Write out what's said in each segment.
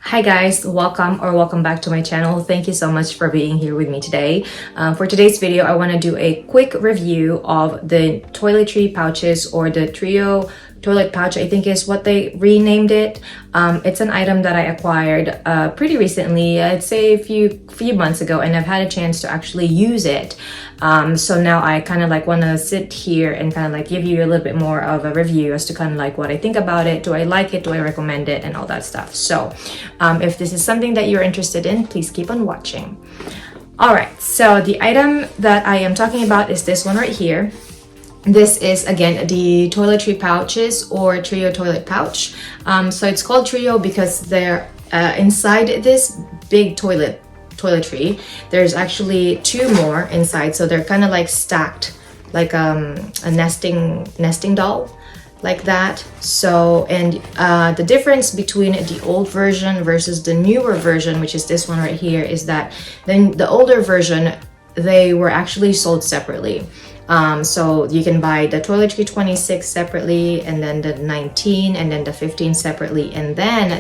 Hi guys, welcome back to my channel. Thank you so much for being here with me today. For today's video, I want to do a quick review of the toiletry pouches, or the Trio toilet pouch, I think is what they renamed it. It's an item that I acquired pretty recently, I'd say a few months ago, and I've had a chance to actually use it. So now I kind of like want to sit here and kind of like give you a little bit more of a review as to kind of like what I think about it. Do I like it? Do I recommend it? And all that stuff. So if this is something that you're interested in, please keep on watching. All right, so the item that I am talking about is this one right here. This is, again, the toiletry pouches, or Trio toilet pouch. So it's called Trio because they're inside this big toiletry. There's actually two more inside, so they're kind of like stacked, like a nesting doll, like that. So, and the difference between the old version versus the newer version, which is this one right here, is that then the older version, they were actually sold separately. So you can buy the toiletry 26 separately, and then the 19, and then the 15 separately. And then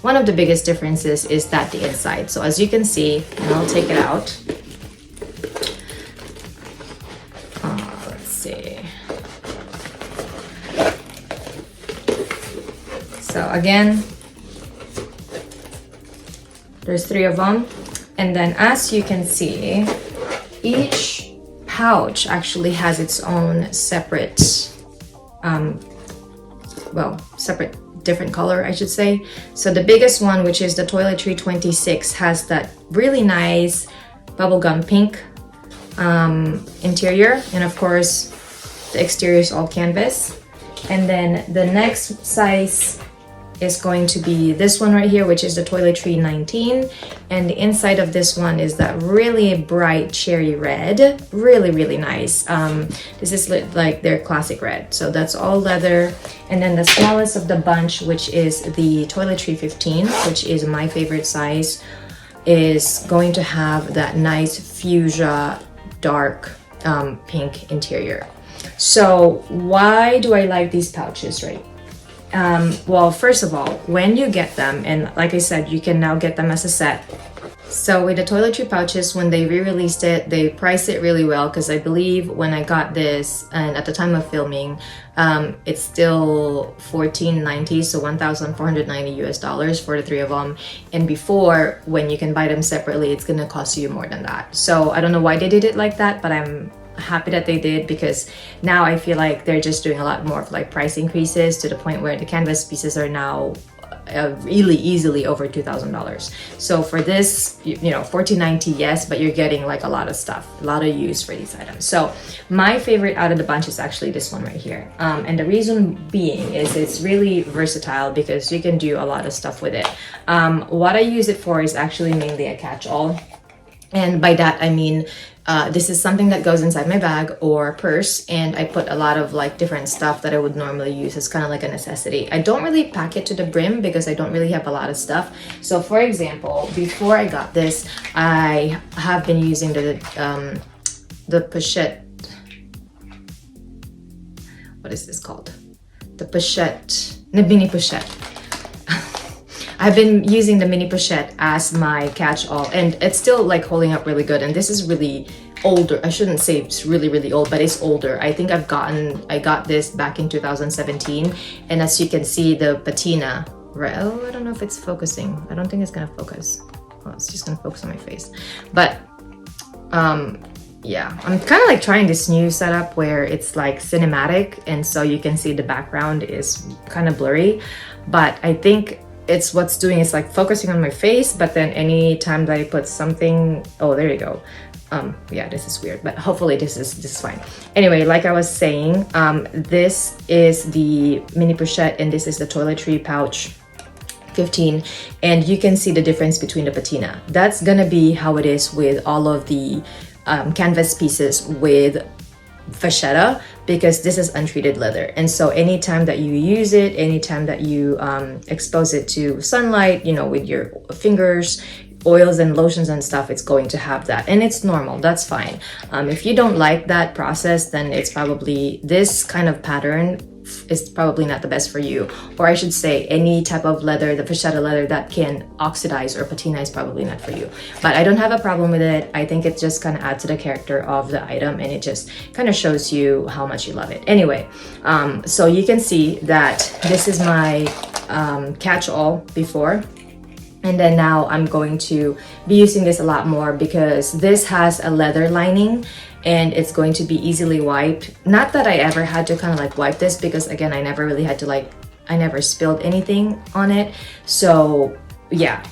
one of the biggest differences is that the inside. So as you can see, and I'll take it out. Let's see. So again, there's three of them. And then as you can see, each pouch actually has its own separate different color, I should say. So the biggest one, which is the toiletry 26, has that really nice bubblegum pink interior, and of course the exterior is all canvas. And then the next size is going to be this one right here, which is the toiletry 19, and the inside of this one is that really bright cherry red, really nice. This is like their classic red, so that's all leather. And then the smallest of the bunch, which is the toiletry 15, which is my favorite size, is going to have that nice fuchsia dark pink interior. So why do I like these pouches, right? Well, first of all, when you get them, and like I said, you can now get them as a set. So with the toiletry pouches, when they re-released it, they priced it really well, because I believe when I got this, and at the time of filming, it's still $14.90, so $1,490 for the three of them. And before, when you can buy them separately, it's gonna cost you more than that. So I don't know why they did it like that, but I'm happy that they did, because now I feel like they're just doing a lot more of like price increases, to the point where the canvas pieces are now really easily over $2,000. So for this, you know, $14.90, yes, but you're getting like a lot of stuff, a lot of use for these items. So my favorite out of the bunch is actually this one right here, and the reason being is it's really versatile, because you can do a lot of stuff with it. What I use it for is actually mainly a catch-all, and by that I mean this is something that goes inside my bag or purse, and I put a lot of like different stuff that I would normally use as kind of like a necessity. I don't really pack it to the brim because I don't really have a lot of stuff. So for example, before I got this, I have been using the pochette. What is this called? The mini pochette. I've been using the mini pochette as my catch-all, and it's still like holding up really good. And this is really older. I shouldn't say it's really old, but it's older. I think I got this back in 2017, and as you can see, the patina, right? Oh, I don't know if it's focusing. I don't think it's gonna focus. Oh, it's just gonna focus on my face. But yeah, I'm kind of like trying this new setup where it's like cinematic, and so you can see the background is kind of blurry, but I think it's what's doing is like focusing on my face. But then any time that I put something, oh, there you go. Yeah, this is weird, but hopefully this is fine. Anyway, like I was saying, this is the mini pochette, and this is the toiletry pouch 15, and you can see the difference between the patina. That's gonna be how it is with all of the canvas pieces with fascetta, because this is untreated leather. And so anytime that you use it, anytime that you expose it to sunlight, you know, with your fingers, oils and lotions and stuff, it's going to have that, and it's normal. That's fine. If you don't like that process, then it's probably this kind of pattern is probably not the best for you. Or I should say any type of leather, the vachetta leather that can oxidize or patina is probably not for you. But I don't have a problem with it. I think it just kind of adds to the character of the item, and it just kind of shows you how much you love it. Anyway, so you can see that this is my catch-all before. And then now I'm going to be using this a lot more because this has a leather lining and it's going to be easily wiped. Not that I ever had to kind of like wipe this, because again, I never really had to like, I never spilled anything on it. So yeah,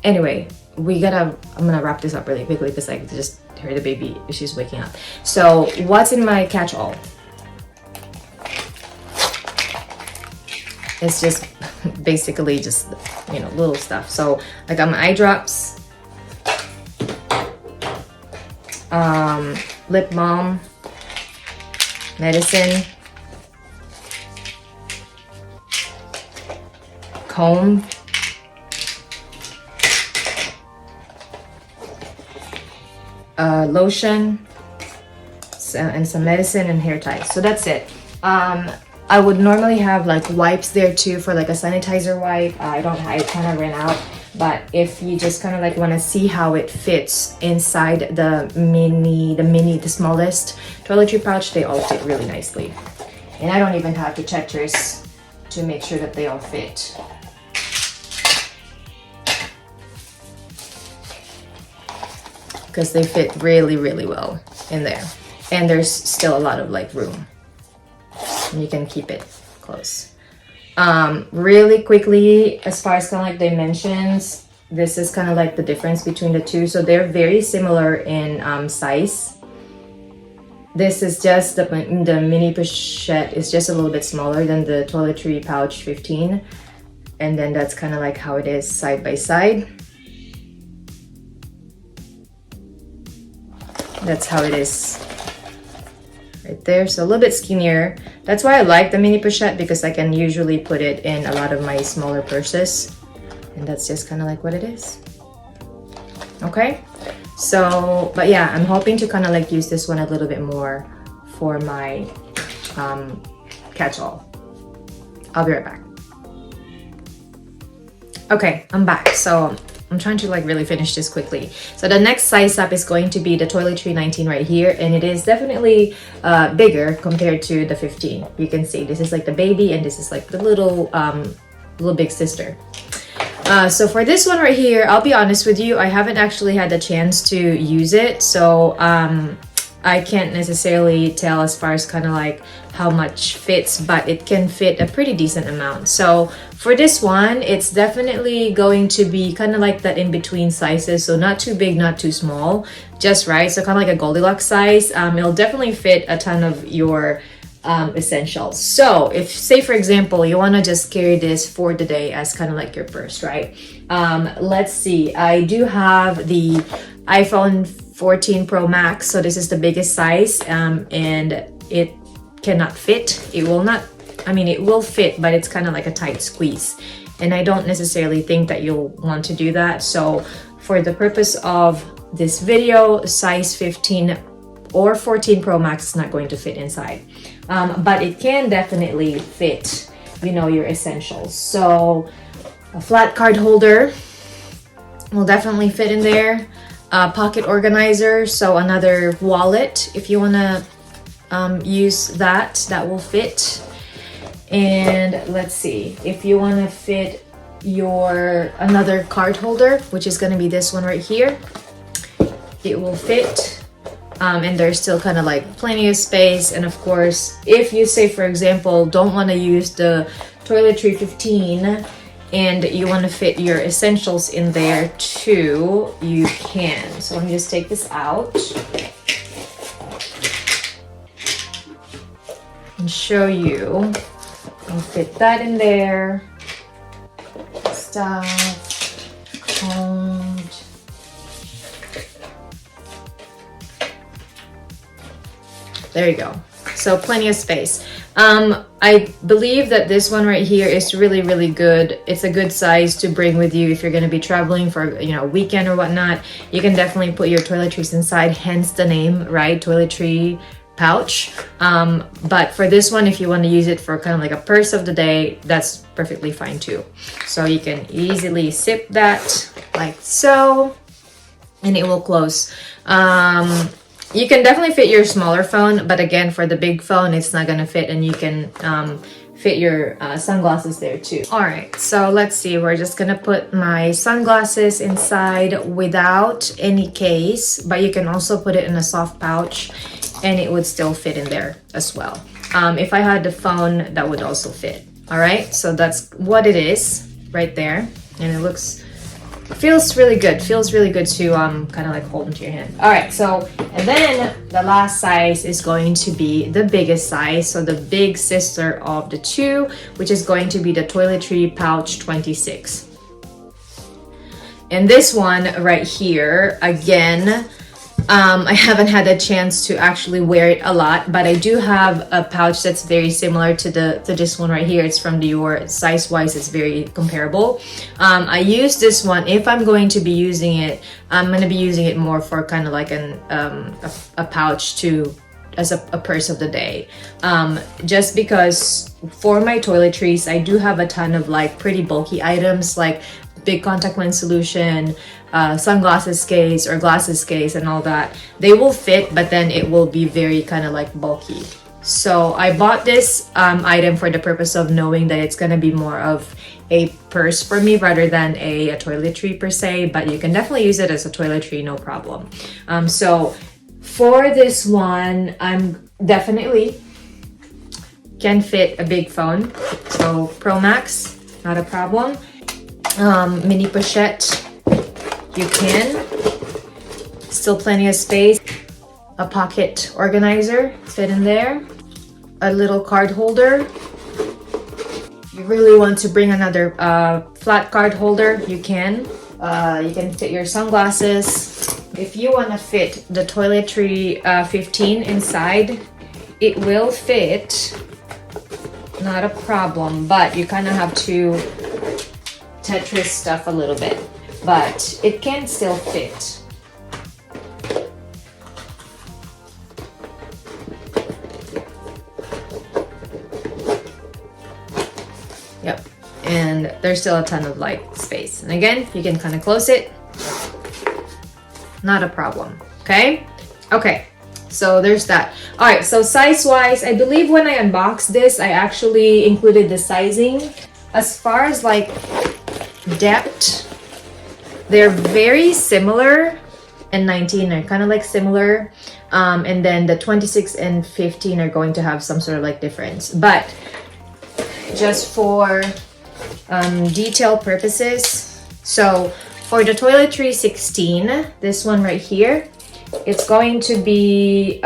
anyway, I'm gonna wrap this up really quickly because I just heard the baby, she's waking up. So what's in my catch-all? It's just basically just, you know, little stuff. So I got my eye drops, lip balm, medicine, comb, lotion, and some medicine and hair ties. So that's it. I would normally have like wipes there too for like a sanitizer wipe. I kind of ran out. But if you just kind of like want to see how it fits inside the smallest toiletry pouch, they all fit really nicely. And I don't even have to Tetris to make sure that they all fit. Because they fit really, really well in there. And there's still a lot of like room. And you can keep it close. Really quickly, as far as kind of like dimensions, this is kind of like the difference between the two. So they're very similar in size. This is just the mini pochette is just a little bit smaller than the toiletry pouch 15. And then that's kind of like how it is side by side. That's how it is right there. So a little bit skinnier. That's why I like the mini pochette, because I can usually put it in a lot of my smaller purses. And that's just kind of like what it is. Okay, so but yeah, I'm hoping to kind of like use this one a little bit more for my catch-all. I'll be right back. Okay, I'm back. So I'm trying to like really finish this quickly. So the next size up is going to be the toiletry 19 right here, and it is definitely bigger compared to the 15. You can see this is like the baby, and this is like the little big sister. So for this one right here, I'll be honest with you, I haven't actually had the chance to use it, so I can't necessarily tell as far as kind of like how much fits, but it can fit a pretty decent amount. So for this one, it's definitely going to be kind of like that in between sizes, so not too big, not too small, just right. So kind of like a Goldilocks size. It'll definitely fit a ton of your essentials. So if, say for example, you want to just carry this for the day as kind of like your purse, right? Let's see, I do have the iPhone 14 Pro Max, so this is the biggest size, and it cannot fit. It will not, I mean, it will fit, but it's kind of like a tight squeeze, and I don't necessarily think that you'll want to do that. So for the purpose of this video, size 15 or 14 Pro Max is not going to fit inside, but it can definitely fit, you know, your essentials. So a flat card holder will definitely fit in there. Pocket organizer, so another wallet if you want to use that will fit. And let's see, if you want to fit your another card holder, which is going to be this one right here, it will fit. And there's still kind of like plenty of space. And of course, if you say for example don't want to use the toiletry 15 and you want to fit your essentials in there too, you can. So let me just take this out and show you. And fit that in there. Stuff, combed. There you go. So plenty of space. I believe that this one right here is really, really good. It's a good size to bring with you if you're going to be traveling for, you know, a weekend or whatnot. You can definitely put your toiletries inside, hence the name, right? Toiletry pouch. But for this one, if you want to use it for kind of like a purse of the day, that's perfectly fine too. So you can easily zip that like so, and it will close. You can definitely fit your smaller phone, but again, for the big phone, it's not gonna fit, and you can fit your sunglasses there too. All right, so let's see. We're just gonna put my sunglasses inside without any case, but you can also put it in a soft pouch, and it would still fit in there as well. If I had the phone, that would also fit. All right, so that's what it is right there, and it feels really good. Feels really good to kind of like hold into your hand. All right, so and then the last size is going to be the biggest size, so the big sister of the two, which is going to be the toiletry pouch 26. And this one right here, again, I haven't had a chance to actually wear it a lot, but I do have a pouch that's very similar to this one right here. It's from Dior. Size wise, it's very comparable. I use this one if I'm going to be using it. I'm going to be using it more for kind of like a pouch as a purse of the day. Just because for my toiletries, I do have a ton of like pretty bulky items, like big contact lens solution, sunglasses case or glasses case and all that. They will fit, but then it will be very kind of like bulky. So I bought this item for the purpose of knowing that it's going to be more of a purse for me rather than a toiletry per se, but you can definitely use it as a toiletry, no problem. So for this one, I'm definitely can fit a big phone. So Pro Max, not a problem. Mini pochette, you can. Still plenty of space. A pocket organizer, fit in there. A little card holder. You really want to bring another flat card holder, you can. You can fit your sunglasses. If you want to fit the toiletry 15 inside, it will fit, not a problem, but you kind of have to Tetris stuff a little bit, but it can still fit. Yep, and there's still a ton of like space, and again, you can kind of close it, not a problem. Okay, so there's that. All right, so size wise, I believe when I unboxed this, I actually included the sizing. As far as like depth, they're very similar, and 19 are kind of like similar, and then the 26 and 15 are going to have some sort of like difference, but just for detail purposes. So for the toiletry 16, this one right here, it's going to be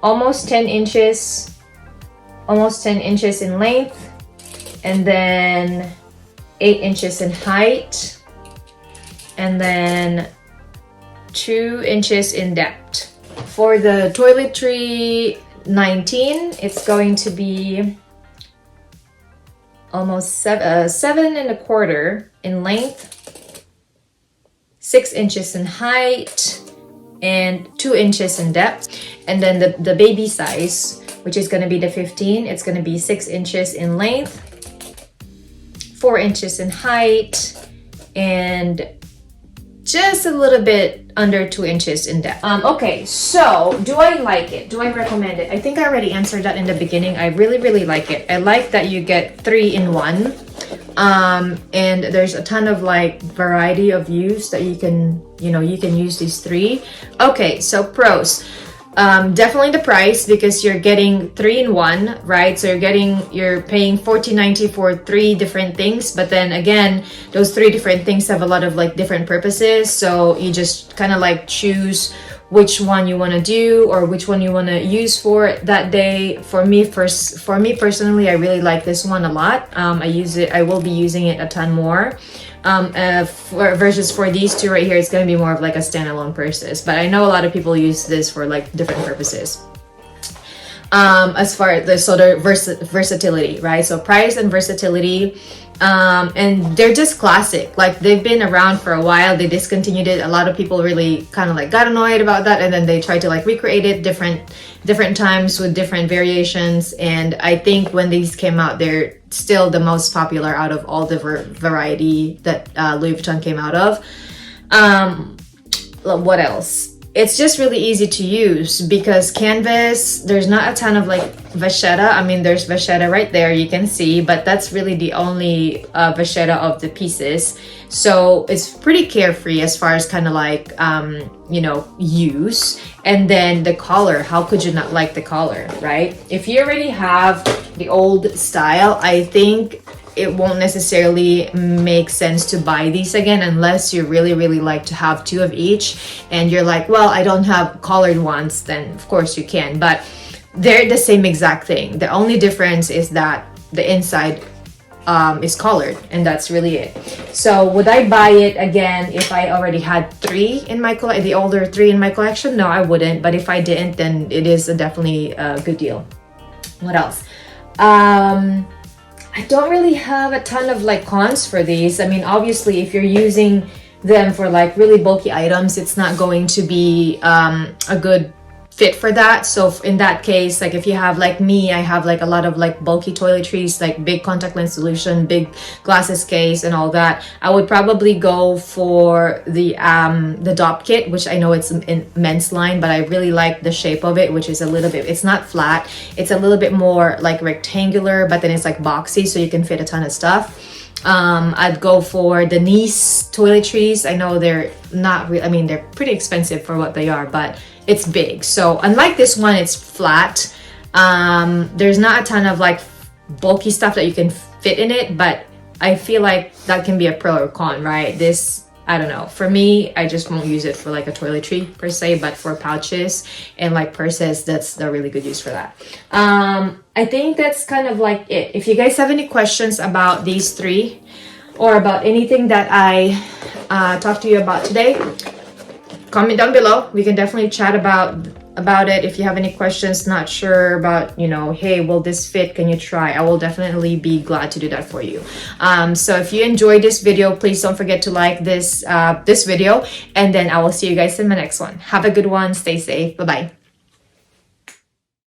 almost 10 inches in length, and then 8 inches in height, and then 2 inches in depth. For the toiletry 19, it's going to be almost 7.25 in length, 6 inches in height, and 2 inches in depth. And then the baby size, which is going to be the 15, it's going to be 6 inches in length, 4 inches in height, and just a little bit under 2 inches in depth. Okay, so do I like it? Do I recommend it? I think I already answered that in the beginning. I really like it. I like that you get 3 in 1. And there's a ton of like variety of use that you can use these 3. Okay, so pros. Definitely the price, because you're getting 3 in 1, right? So you're paying $14.90 for 3 different things, but then again, those 3 different things have a lot of like different purposes, so you just kind of like choose which one you want to do or which one you want to use for that day. For me personally, I really like this one a lot. I will be using it a ton more. Versus for these 2 right here, it's going to be more of like a standalone purses, but I know a lot of people use this for like different purposes. as far as the versatility, right? So price and versatility. And they're just classic. Like, they've been around for a while. They discontinued it. A lot of people really kind of like got annoyed about that, and then they tried to like recreate it different times with different variations. And I think when these came out, they're still the most popular out of all the variety that Louis Vuitton came out of. What else? It's just really easy to use because canvas, there's not a ton of like vachetta. I mean, there's vachetta right there, you can see, but that's really the only vachetta of the pieces. So it's pretty carefree as far as kind of like, you know, use. And then the collar, how could you not like the collar, right? If you already have the old style, I think it won't necessarily make sense to buy these again unless you really like to have two of each, and you're like, well, I don't have collared ones, then of course you can, but they're the same exact thing. The only difference is that the inside is collared, and that's really it. So would I buy it again if I already had three in my collection, the older three in my collection? No, I wouldn't, but if I didn't, then it is definitely a good deal. What else? I don't really have a ton of like cons for these. I mean, obviously, if you're using them for like really bulky items, it's not going to be a good fit for that. So in that case, like if you have like me, I have like a lot of like bulky toiletries, like big contact lens solution, big glasses case and all that, I would probably go for the DOP kit, which I know it's in men's line, but I really like the shape of it, which is a little bit, it's not flat, it's a little bit more like rectangular, but then it's like boxy, so you can fit a ton of stuff. I'd go for the Nice toiletries. I know they're not really, I mean, they're pretty expensive for what they are, but it's big. So unlike this one, it's flat. There's not a ton of like bulky stuff that you can fit in it, but I feel like that can be a pro or con, right? This, I don't know. For me, I just won't use it for like a toiletry per se, but for pouches and like purses, that's a really good use for that. I think that's kind of like it. If you guys have any questions about these three or about anything that I talked to you about today, comment down below. We can definitely chat about it. If you have any questions, not sure about, you know, hey, will this fit? Can you try? I will definitely be glad to do that for you. So if you enjoyed this video, please don't forget to like this video, and then I will see you guys in my next one. Have a good one. Stay safe. Bye-bye.